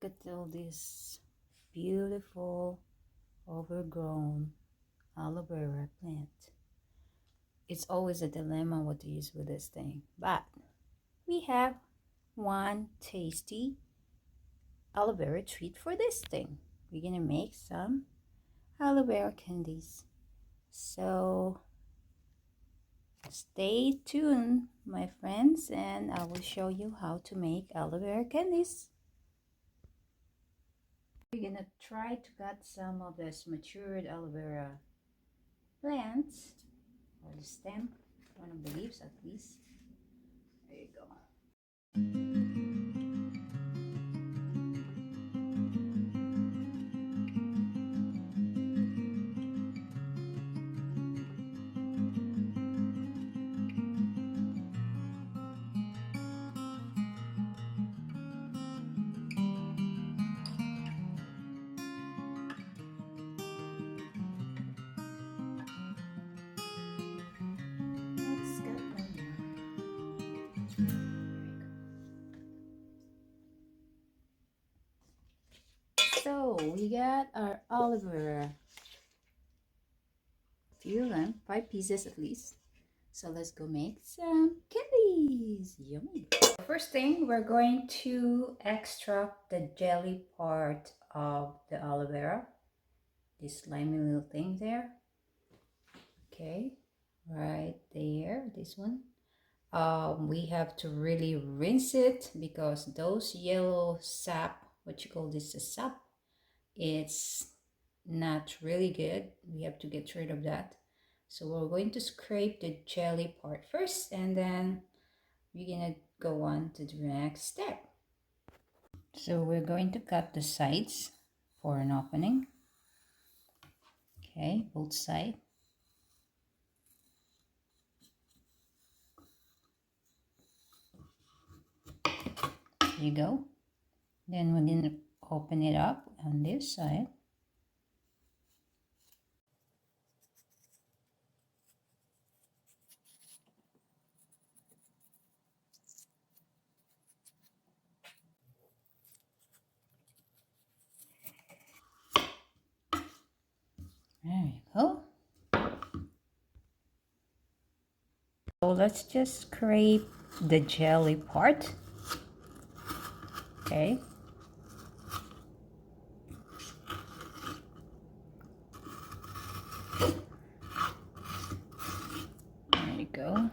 Look at all this beautiful overgrown aloe vera plant. It's always a dilemma what to use with this thing, but we have one tasty aloe vera treat for this thing. We're gonna make some aloe vera candies, so stay tuned, my friends, and I will show you how to make aloe vera candies. We're gonna try to cut some of this matured aloe vera plants, or the stem, one of the leaves at least. There you go. So we got our aloe vera, few of them, 5 pieces at least. So let's go make some candies. Yummy. First thing, we're going to extract the jelly part of the aloe vera, this slimy little thing there. Okay, right there, this one. We have to really rinse it because those yellow sap, what you call this, a sap, it's not really good. We have to get rid of that. So we're going to scrape the jelly part first, and then we're gonna go on to the next step. So we're going to cut the sides for an opening. Okay, both sides. There you go. Then we're gonna open it up on this side. There you go. So let's just scrape the jelly part. Okay. There you go.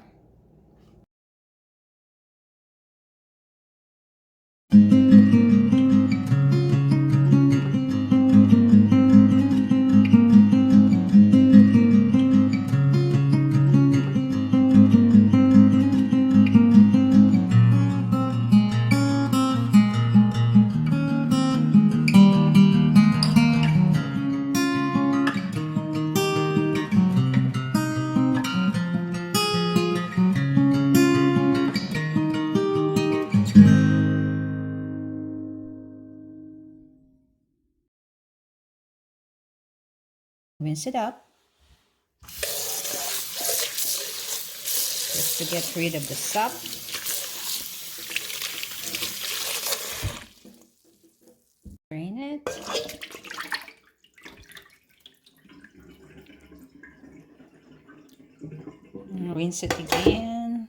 Rinse it up just to get rid of the sap. Drain it. And rinse it again.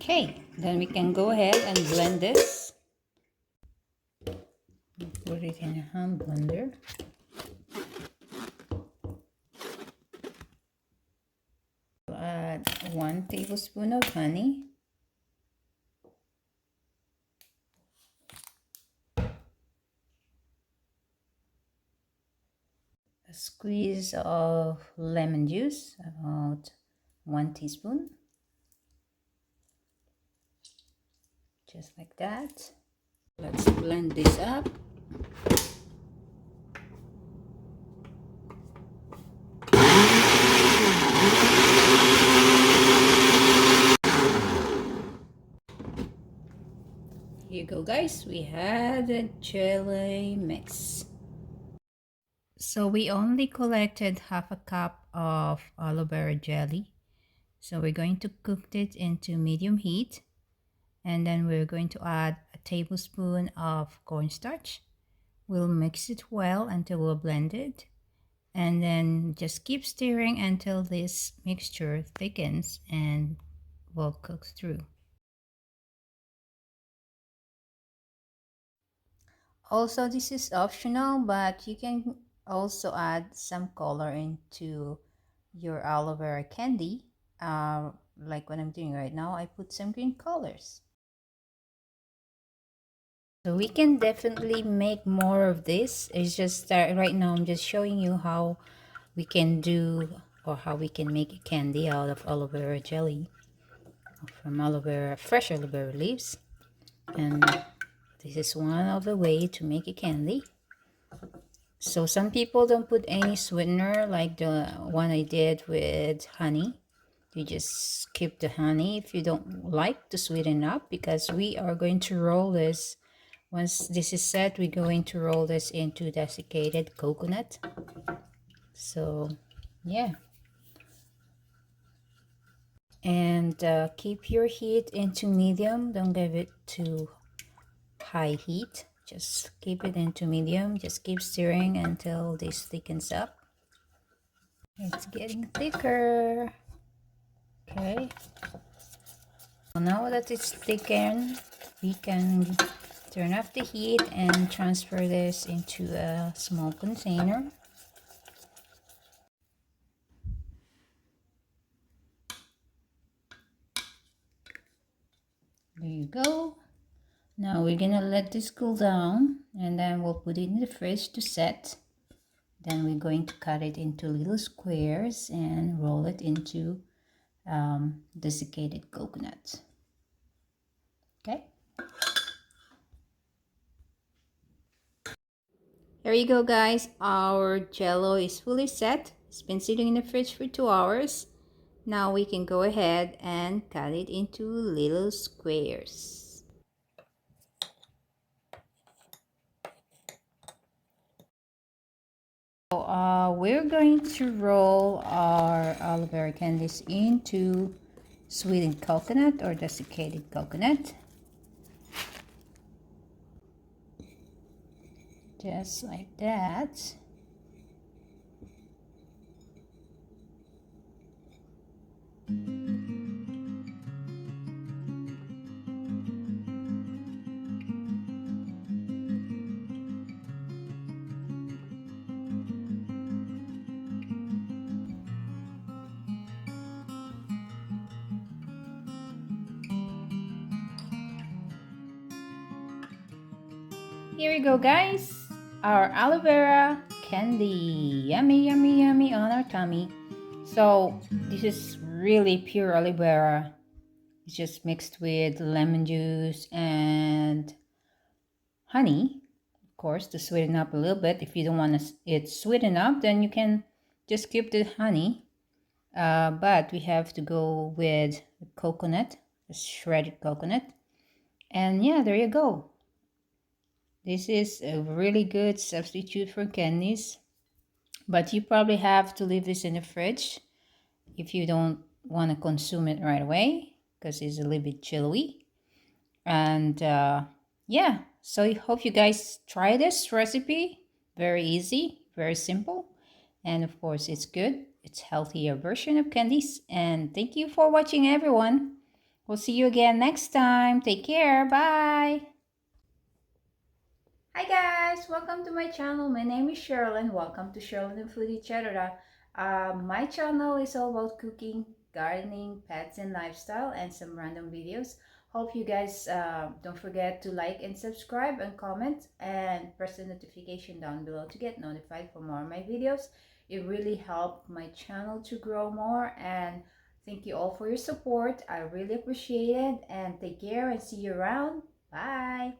Okay, then we can go ahead and blend this. Put it in a hand blender. Add 1 tablespoon of honey. A squeeze of lemon juice, about 1 teaspoon. Just like that. Let's blend this up. Here you go, guys. We had a jelly mix. So we only collected half a cup of aloe vera jelly. So we're going to cook it into medium heat. And then we're going to add a tablespoon of cornstarch. We'll mix it well until we're blended. And then just keep stirring until this mixture thickens and will cook through. Also, this is optional, but you can also add some color into your aloe vera candy. Like what I'm doing right now, I put some green colors. So we can definitely make more of this. It's just that right now I'm just showing you how we can do or how we can make a candy out of aloe vera jelly from aloe vera, fresh aloe vera leaves. And this is one of the way to make a candy. So some people don't put any sweetener like the one I did with honey. You just skip the honey if you don't like to sweeten up, because we are going to roll this. Once this is set, we're going to roll this into desiccated coconut. So yeah. And keep your heat into medium. Don't give it too high heat. Just keep it into medium. Just keep stirring until this thickens up. It's getting thicker. Okay. So now that it's thickened, we can turn off the heat and transfer this into a small container. There you go. Now we're gonna let this cool down, and then we'll put it in the fridge to set. Then we're going to cut it into little squares and roll it into desiccated coconut. Okay. There you go, guys. Our jello is fully set. It's been sitting in the fridge for 2 hours. Now we can go ahead and cut it into little squares. So we're going to roll our aloe vera candies into sweetened coconut or desiccated coconut. Just like that. Here we go, guys. Our aloe vera candy. Yummy, yummy, yummy on our tummy. So this is really pure aloe vera. It's just mixed with lemon juice and honey, of course, to sweeten up a little bit. If you don't want it sweeten up, then you can just skip the honey. But we have to go with the coconut, the shredded coconut. And yeah, there you go. This is a really good substitute for candies, but you probably have to leave this in the fridge if you don't want to consume it right away, because it's a little bit chilly. And yeah, so I hope you guys try this recipe. Very easy, very simple, and of course it's good. It's healthier version of candies. And thank you for watching, everyone. We'll see you again next time. Take care. Bye. Hi guys, welcome to my channel. My name is Sherilyn. Welcome to Sherilyn and Foodie Chatter. My channel is all about cooking, gardening, pets, and lifestyle, and some random videos. Hope you guys don't forget to like and subscribe and comment and press the notification down below to get notified for more of my videos. It really helped my channel to grow more, and thank you all for your support. I really appreciate it, and take care and see you around. Bye.